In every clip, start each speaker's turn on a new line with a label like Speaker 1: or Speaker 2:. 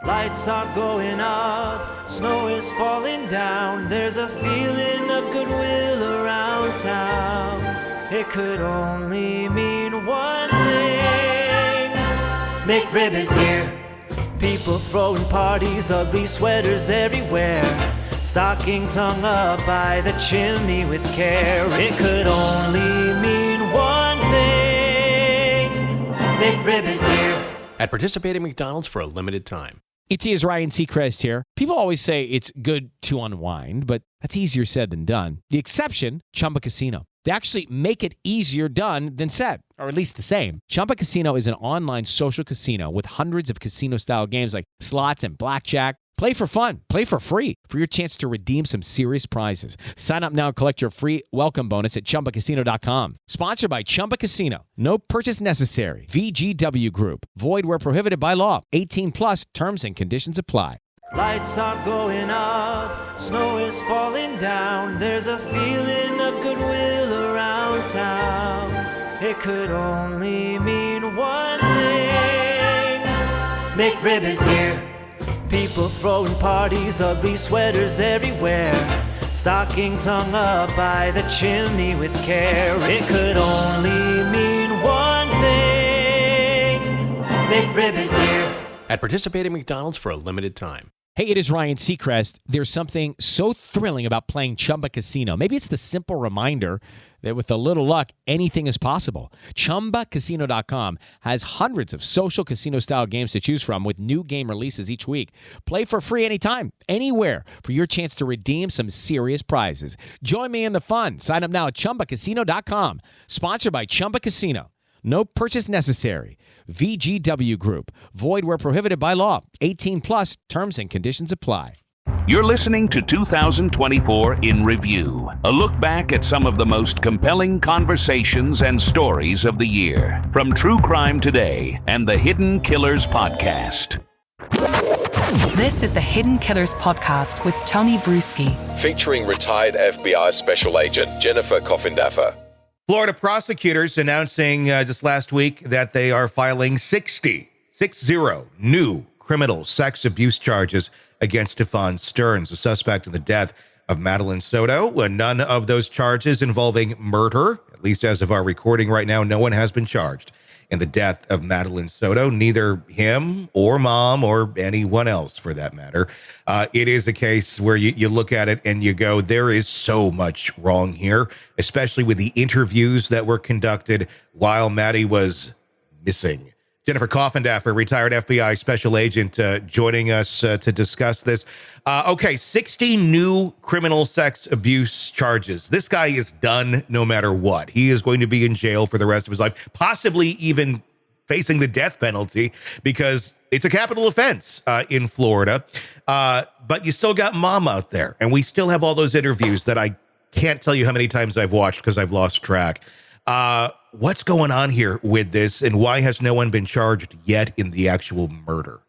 Speaker 1: Lights are going up, snow is falling down. There's a feeling of goodwill around town. It could only mean one thing. McRib is here. People throwing parties, ugly sweaters everywhere. Stockings hung up by the chimney with care. It could only mean one thing. McRib is here.
Speaker 2: At participating McDonald's for a limited time.
Speaker 3: It is Ryan Seacrest here. People always say it's good to unwind, but that's easier said than done. The exception, Chumba Casino. They actually make it easier done than said, or at least the same. Chumba Casino is an online social casino with hundreds of casino-style games like slots and blackjack. Play for fun. Play for free for your chance to redeem some serious prizes. Sign up now and collect your free welcome bonus at ChumbaCasino.com. Sponsored by Chumba Casino. No purchase necessary. VGW Group. Void where prohibited by law. 18 plus. Terms and conditions apply.
Speaker 1: Lights are going up, snow is falling down. There's a feeling of goodwill around town. It could only mean one thing. McRib is here. People throwing parties, ugly sweaters everywhere. Stockings hung up by the chimney with care. It could only mean one thing. McRib is here.
Speaker 2: At participating McDonald's for a limited time.
Speaker 3: Hey, it is Ryan Seacrest. There's something so thrilling about playing Chumba Casino. Maybe it's the simple reminder that with a little luck, anything is possible. ChumbaCasino.com has hundreds of social casino-style games to choose from with new game releases each week. Play for free anytime, anywhere for your chance to redeem some serious prizes. Join me in the fun. Sign up now at ChumbaCasino.com. Sponsored by Chumba Casino. No purchase necessary. VGW Group. Void where prohibited by law. 18 plus. Terms and conditions apply.
Speaker 4: You're listening to 2024 in Review, a look back at some of the most compelling conversations and stories of the year from True Crime Today and the Hidden Killers Podcast.
Speaker 5: This is the Hidden Killers Podcast with Tony Brueski,
Speaker 6: featuring retired FBI Special Agent Jennifer Coffindaffer.
Speaker 7: Florida prosecutors announcing just last week that they are filing 60 new criminal sex abuse charges against Stephan Stearns, a suspect in the death of Madeline Soto. None of those charges involving murder, at least as of our recording right now, no one has been charged in the death of Madeline Soto, neither him or mom or anyone else for that matter. It is a case where you look at it and you go, there is so much wrong here, especially with the interviews that were conducted while Maddie was missing. Jennifer Coffindaffer, retired FBI special agent, joining us to discuss this. 60 new criminal sex abuse charges. This guy is done no matter what. He is going to be in jail for the rest of his life, possibly even facing the death penalty because it's a capital offense in Florida. But you still got mom out there, and we still have all those interviews that I can't tell you how many times I've watched because I've lost track. What's going on here with this, and why has no one been charged yet in the actual murder?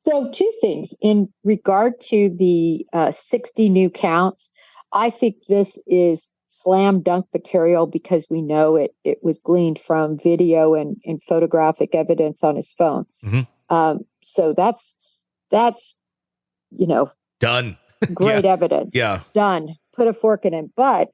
Speaker 8: So two things. In regard to the 60 new counts, I think this is slam dunk material because we know it was gleaned from video and photographic evidence on his phone. Mm-hmm. So that's
Speaker 7: done.
Speaker 8: Great evidence.
Speaker 7: Yeah.
Speaker 8: Done. Put a fork in it. But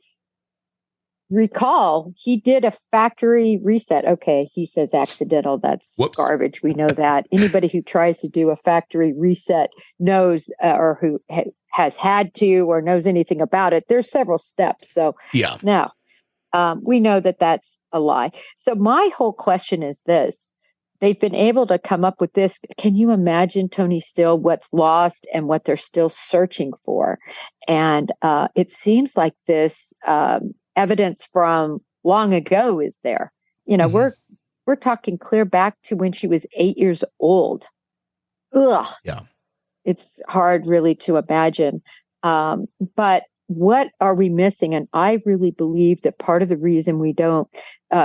Speaker 8: recall, he did a factory reset. Okay, he says accidental. That's
Speaker 7: Whoops.
Speaker 8: Garbage. We know that. Anybody who tries to do a factory reset knows or who has had to or knows anything about it. There's several steps. So
Speaker 7: yeah.
Speaker 8: Now, we know that that's a lie. So my whole question is this. They've been able to come up with this. Can you imagine, Tony, still what's lost and what they're still searching for? And it seems like this evidence from long ago is there. Mm-hmm. We're talking clear back to when she was 8 years old. Ugh. Yeah. It's hard really to imagine. But what are we missing? And I really believe that part of the reason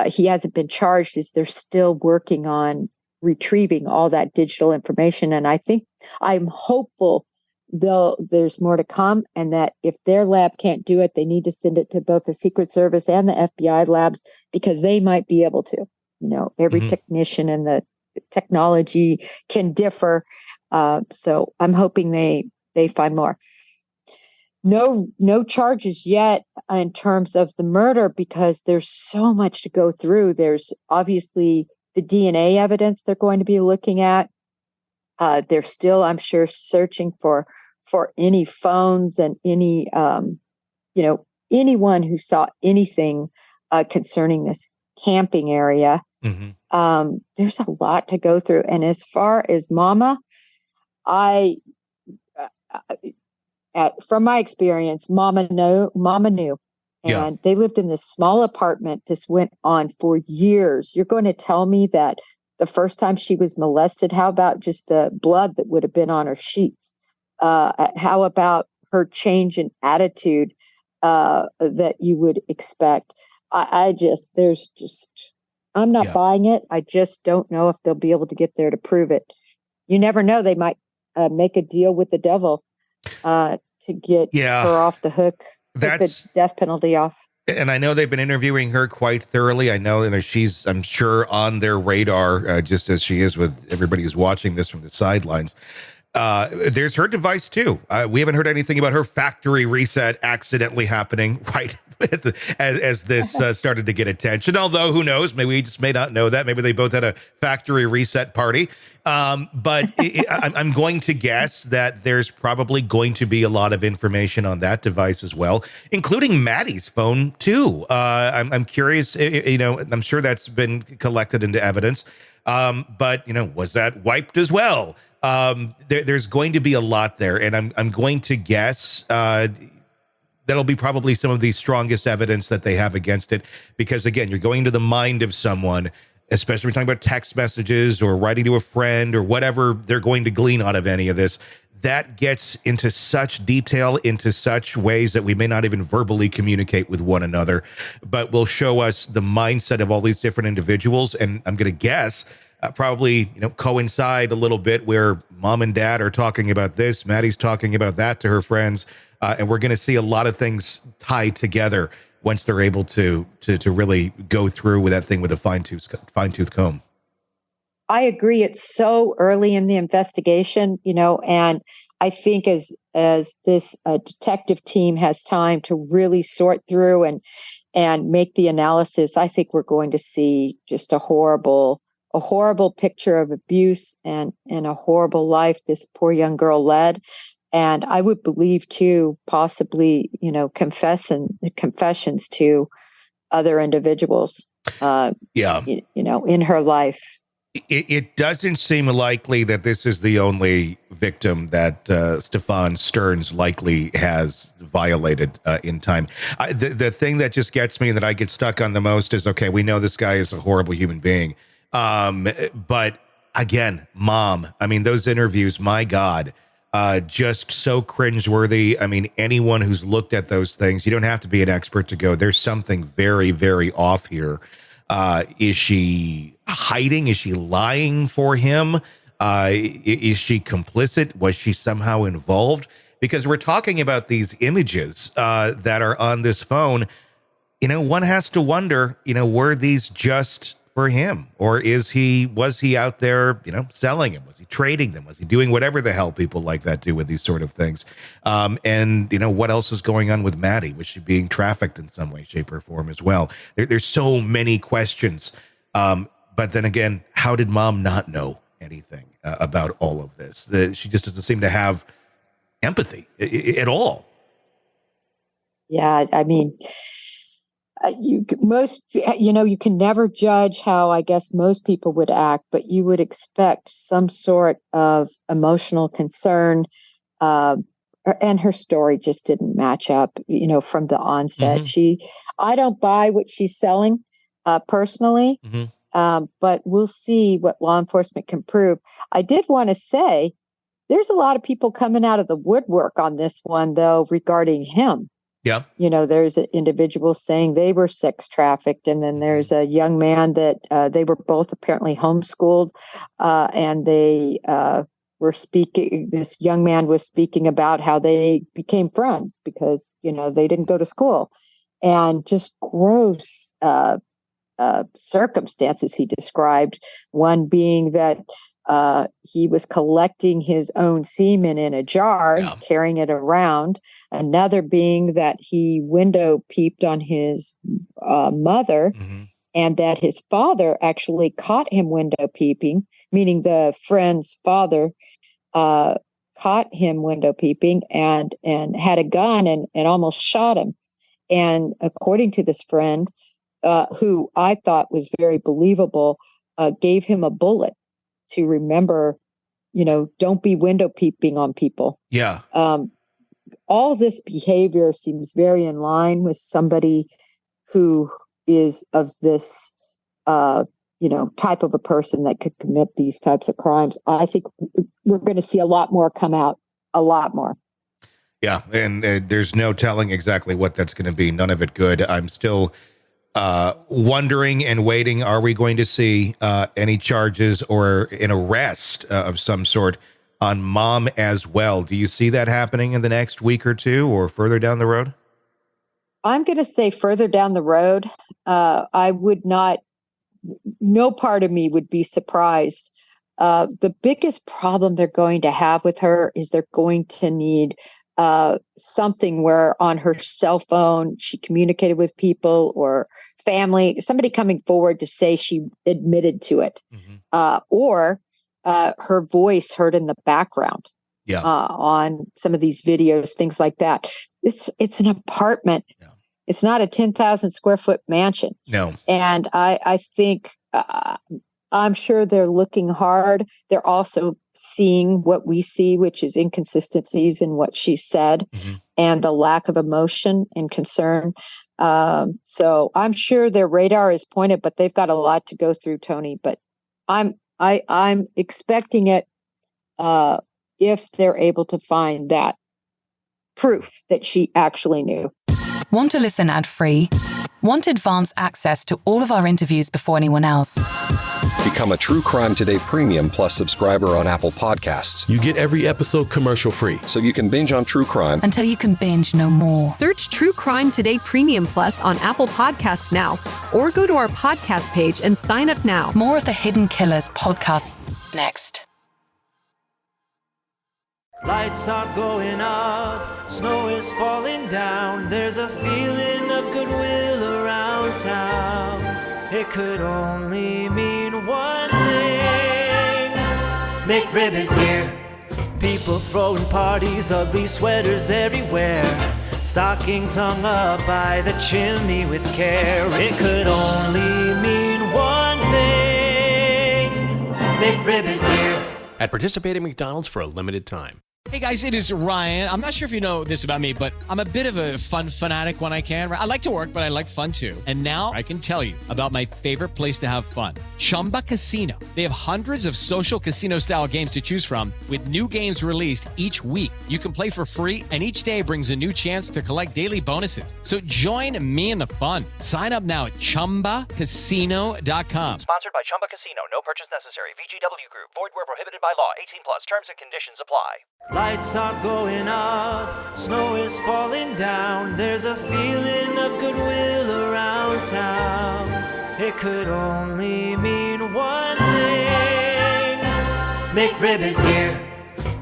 Speaker 8: he hasn't been charged is they're still working on retrieving all that digital information. And I'm hopeful there's more to come, and that if their lab can't do it, they need to send it to both the Secret Service and the FBI labs because they might be able to. Every mm-hmm. technician in the technology can differ. So I'm hoping they find more. No charges yet in terms of the murder because there's so much to go through. There's obviously the DNA evidence they're going to be looking at. They're still, I'm sure, searching for any phones and any, anyone who saw anything concerning this camping area.
Speaker 7: Mm-hmm.
Speaker 8: There's a lot to go through. And as far as Mama, from my experience, Mama knew. And they lived in this small apartment. This went on for years. You're going to tell me that the first time she was molested, how about just the blood that would have been on her sheets? How about her change in attitude that you would expect? I'm not buying it. I just don't know if they'll be able to get there to prove it. You never know. They might make a deal with the devil to get her off the hook, get the death penalty off.
Speaker 7: And I know they've been interviewing her quite thoroughly. I know she's, I'm sure, on their radar, just as she is with everybody who's watching this from the sidelines. There's her device, too. We haven't heard anything about her factory reset accidentally happening right as this started to get attention. Although, who knows? Maybe we just may not know that. Maybe they both had a factory reset party. But I'm going to guess that there's probably going to be a lot of information on that device as well, including Maddie's phone, too. I'm curious, I'm sure that's been collected into evidence. But, was that wiped as well? There's going to be a lot there, and I'm going to guess that'll be probably some of the strongest evidence that they have against it, because again, you're going to the mind of someone, especially when we're talking about text messages or writing to a friend or whatever they're going to glean out of any of this. That gets into such detail, into such ways that we may not even verbally communicate with one another, but will show us the mindset of all these different individuals. And I'm going to guess probably, coincide a little bit where mom and dad are talking about this, Maddie's talking about that to her friends, and we're going to see a lot of things tied together once they're able to really go through with that thing with a fine-tooth comb.
Speaker 8: I agree. It's so early in the investigation, and I think as this detective team has time to really sort through and make the analysis, I think we're going to see just a horrible picture of abuse and a horrible life this poor young girl led. And I would believe too, possibly, confessions to other individuals, in her life.
Speaker 7: It doesn't seem likely that this is the only victim that Stephan Stearns likely has violated in time. The thing that just gets me and that I get stuck on the most is, okay, we know this guy is a horrible human being. But again, mom, those interviews, my God, just so cringeworthy. Anyone who's looked at those things, you don't have to be an expert to go, there's something very, very off here. Is she hiding? Is she lying for him? Is she complicit? Was she somehow involved? Because we're talking about these images that are on this phone. One has to wonder, were these just for him, or was he out there, selling them? Was he trading them? Was he doing whatever the hell people like that do with these sort of things? And what else is going on with Maddie? Was she being trafficked in some way, shape, or form as well? There's so many questions. But then again, how did mom not know anything about all of this? She just doesn't seem to have empathy at all.
Speaker 8: Yeah, you can never judge how I guess most people would act, but you would expect some sort of emotional concern. And her story just didn't match up, from the onset.
Speaker 7: Mm-hmm.
Speaker 8: I don't buy what she's selling personally, but we'll see what law enforcement can prove. I did want to say there's a lot of people coming out of the woodwork on this one, though, regarding him.
Speaker 7: Yeah.
Speaker 8: There's an individual saying they were sex trafficked. And then there's a young man that they were both apparently homeschooled. And they were speaking, this young man was speaking about how they became friends because, they didn't go to school. And just gross circumstances he described. One being that he was collecting his own semen in a jar, carrying it around. Another being that he window peeped on his mother, and that his father actually caught him window peeping, meaning the friend's father caught him window peeping and had a gun and almost shot him. And according to this friend, who I thought was very believable, gave him a bullet to remember, don't be window peeping on people.
Speaker 7: Yeah.
Speaker 8: All this behavior seems very in line with somebody who is of this, type of a person that could commit these types of crimes. I think we're going to see a lot more come out, a lot more.
Speaker 7: Yeah. And there's no telling exactly what that's going to be. None of it good. I'm still wondering and waiting. Are we going to see any charges or an arrest of some sort on mom as well? Do you see that happening in the next week or two or further down the road?
Speaker 8: I'm going to say further down the road. I would not, no part of me would be surprised. The biggest problem they're going to have with her is they're going to need something where on her cell phone she communicated with people or family, somebody coming forward to say she admitted to it, or her voice heard in the background on some of these videos, things like that. It's an apartment. Yeah. It's not a 10,000 square foot mansion.
Speaker 7: No.
Speaker 8: And I think I'm sure they're looking hard. They're also seeing what we see, which is inconsistencies in what she said and the lack of emotion and concern. So I'm sure their radar is pointed, but they've got a lot to go through, Tony. But I'm expecting it if they're able to find that proof that she actually knew.
Speaker 5: Want to listen ad-free? Want advanced access to all of our interviews before anyone else?
Speaker 6: Become a True Crime Today Premium Plus subscriber on Apple Podcasts.
Speaker 9: You get every episode commercial-free.
Speaker 6: So you can binge on true crime
Speaker 5: until you can binge no more.
Speaker 10: Search True Crime Today Premium Plus on Apple Podcasts now, or go to our podcast page and sign up now.
Speaker 5: More of the Hidden Killers podcast next.
Speaker 1: Lights are going up, snow is falling down. There's a feeling of goodwill around town. It could only mean one thing. McRib is here. People throwing parties, ugly sweaters everywhere. Stockings hung up by the chimney with care. It could only mean one thing. McRib is here.
Speaker 2: At participating McDonald's for a limited time.
Speaker 3: Hey guys, it is Ryan. I'm not sure if you know this about me, but I'm a bit of a fun fanatic when I can. I like to work, but I like fun too. And now I can tell you about my favorite place to have fun. Chumba Casino. They have hundreds of social casino style games to choose from with new games released each week. You can play for free and each day brings a new chance to collect daily bonuses. So join me in the fun. Sign up now at ChumbaCasino.com.
Speaker 11: Sponsored by Chumba Casino. No purchase necessary. VGW Group. Void where prohibited by law. 18 plus. Terms and conditions apply.
Speaker 1: Lights are going up, snow is falling down. There's a feeling of goodwill around town. It could only mean one thing. McRib is here.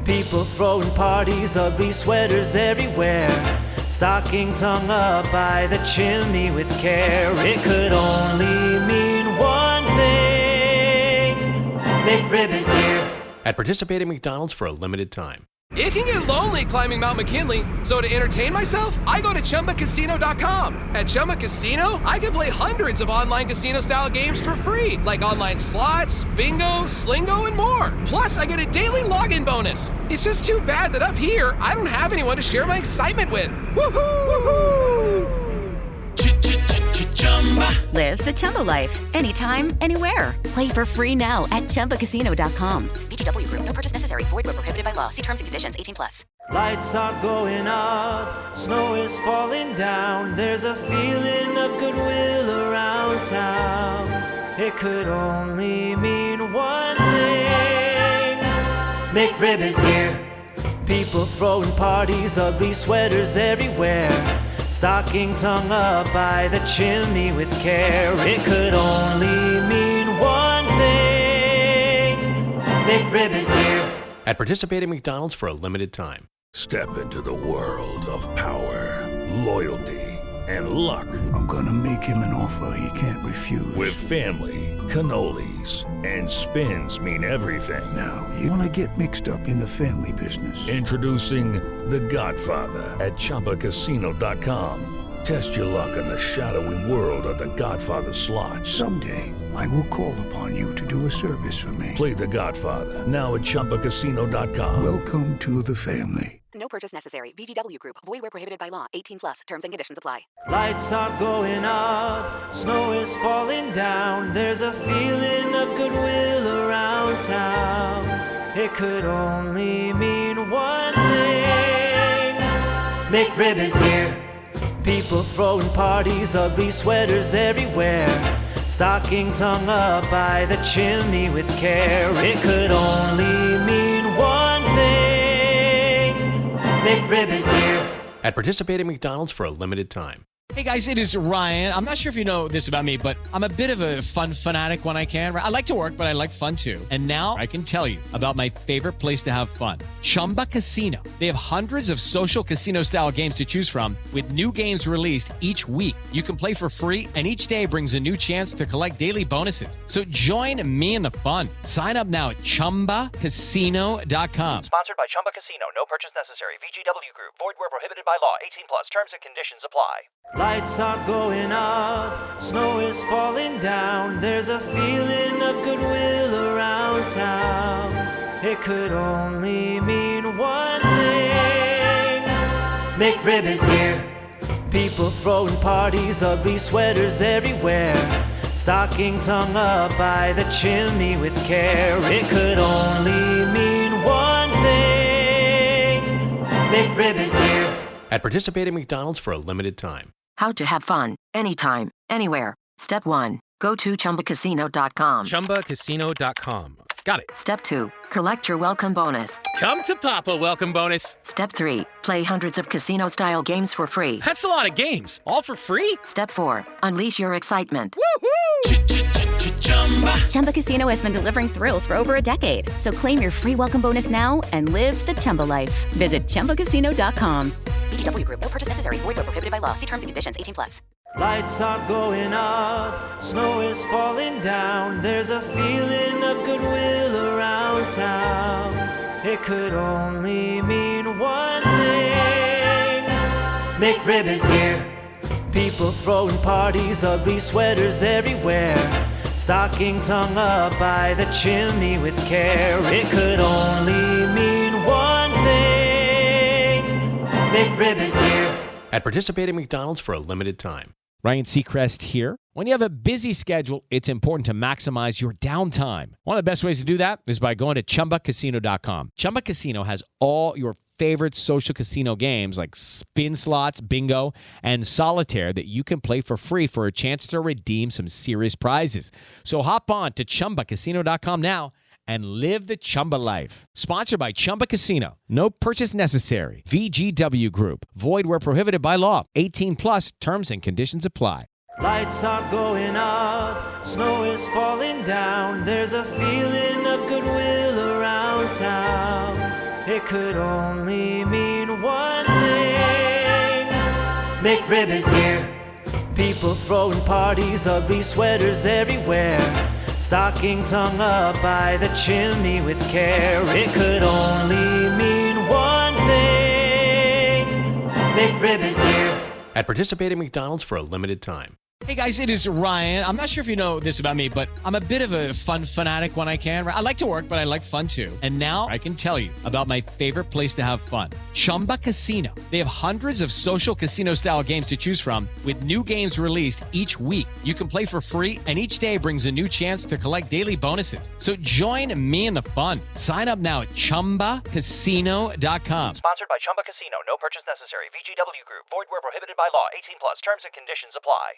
Speaker 1: People throwing parties, ugly sweaters everywhere. Stockings hung up by the chimney with care. It could only mean one thing. McRib is here.
Speaker 2: At participating McDonald's for a limited time.
Speaker 12: It can get lonely climbing Mount McKinley, so to entertain myself, I go to ChumbaCasino.com. At Chumba Casino, I can play hundreds of online casino-style games for free, like online slots, bingo, slingo, and more. Plus, I get a daily login bonus. It's just too bad that up here, I don't have anyone to share my excitement with. Woohoo!
Speaker 13: Live the Chumba life. Anytime, anywhere. Play for free now at ChumbaCasino.com. VGW Group. No purchase necessary. Void where prohibited by law. See terms and conditions. 18 plus.
Speaker 1: Lights are going up. Snow is falling down. There's a feeling of goodwill around town. It could only mean one thing. McRib is here. People throwing parties, ugly sweaters everywhere. Stockings hung up by the chimney with care. It could only mean one thing. McRib is here.
Speaker 2: At participating McDonald's for a limited time.
Speaker 14: Step into the world of power, loyalty, and luck.
Speaker 15: I'm gonna make him an offer he can't refuse.
Speaker 14: With family, cannolis, and spins mean everything.
Speaker 15: Now, you wanna get mixed up in the family business.
Speaker 14: Introducing The Godfather at ChumbaCasino.com. Test your luck in the shadowy world of The Godfather slot.
Speaker 15: Someday, I will call upon you to do a service for me.
Speaker 14: Play The Godfather, now at ChumbaCasino.com.
Speaker 15: Welcome to the family.
Speaker 13: No purchase necessary. VGW Group. Void where prohibited by law. 18 plus. Terms and conditions apply.
Speaker 1: Lights are going up, snow is falling down. There's a feeling of goodwill around town. It could only mean one thing. McRib is here. People throwing parties, ugly sweaters everywhere. Stockings hung up by the chimney with care. It could only mean one thing. McRib is here.
Speaker 2: At participating McDonald's for a limited time.
Speaker 3: Hey guys, it is Ryan. I'm not sure if you know this about me, but I'm a bit of a fun fanatic when I can. I like to work, but I like fun too. And now I can tell you about my favorite place to have fun. Chumba Casino. They have hundreds of social casino style games to choose from with new games released each week. You can play for free and each day brings a new chance to collect daily bonuses. So join me in the fun. Sign up now at ChumbaCasino.com.
Speaker 11: Sponsored by Chumba Casino. No purchase necessary. VGW Group. Void where prohibited by law. 18 plus. Terms and conditions apply.
Speaker 1: Lights are going up, snow is falling down. There's a feeling of goodwill around town. It could only mean one thing. McRib is here. People throwing parties, ugly sweaters everywhere. Stockings hung up by the chimney with care. It could only mean one thing. McRib is here.
Speaker 2: At participating McDonald's for a limited time.
Speaker 16: How to have fun, anytime, anywhere. Step 1. Go to ChumbaCasino.com.
Speaker 17: ChumbaCasino.com. Got it.
Speaker 16: Step 2. Collect your welcome bonus.
Speaker 17: Come to Papa welcome bonus.
Speaker 16: Step 3. Play hundreds of casino-style games for free.
Speaker 17: That's a lot of games. All for free?
Speaker 16: Step 4. Unleash your excitement.
Speaker 17: Woohoo!
Speaker 13: Chumba Casino has been delivering thrills for over a decade. So claim your free welcome bonus now and live the Chumba life. Visit ChumbaCasino.com. VGW Group. No purchase necessary. Void where prohibited by law. See terms and conditions. 18 plus.
Speaker 1: Lights are going up, snow is falling down. There's a feeling of goodwill around town. It could only mean one thing. McRib is here. People throwing parties, ugly sweaters everywhere. Stockings hung up by the chimney with care. It could only mean one thing. McRib is here.
Speaker 2: At participating McDonald's for a limited time.
Speaker 3: Ryan Seacrest here. When you have a busy schedule, it's important to maximize your downtime. One of the best ways to do that is by going to ChumbaCasino.com. Chumba Casino has all your favorite social casino games like spin slots, bingo, and solitaire that you can play for free for a chance to redeem some serious prizes. So hop on to ChumbaCasino.com now and live the Chumba life. Sponsored by Chumba Casino. No purchase necessary. VGW Group. Void where prohibited by law. 18 plus. Terms and conditions apply.
Speaker 1: Lights are going up, snow is falling down. There's a feeling of goodwill around town. It could only mean one thing. McRib is here. People throwing parties, ugly sweaters everywhere. Stockings hung up by the chimney with care. It could only mean one thing. McRib is here.
Speaker 2: At participating McDonald's for a limited time.
Speaker 3: Hey guys, it is Ryan. I'm not sure if you know this about me, but I'm a bit of a fun fanatic when I can. I like to work, but I like fun too. And now I can tell you about my favorite place to have fun. Chumba Casino. They have hundreds of social casino style games to choose from with new games released each week. You can play for free and each day brings a new chance to collect daily bonuses. So join me in the fun. Sign up now at ChumbaCasino.com.
Speaker 11: Sponsored by Chumba Casino. No purchase necessary. VGW Group. Void where prohibited by law. 18 plus. Terms and conditions apply.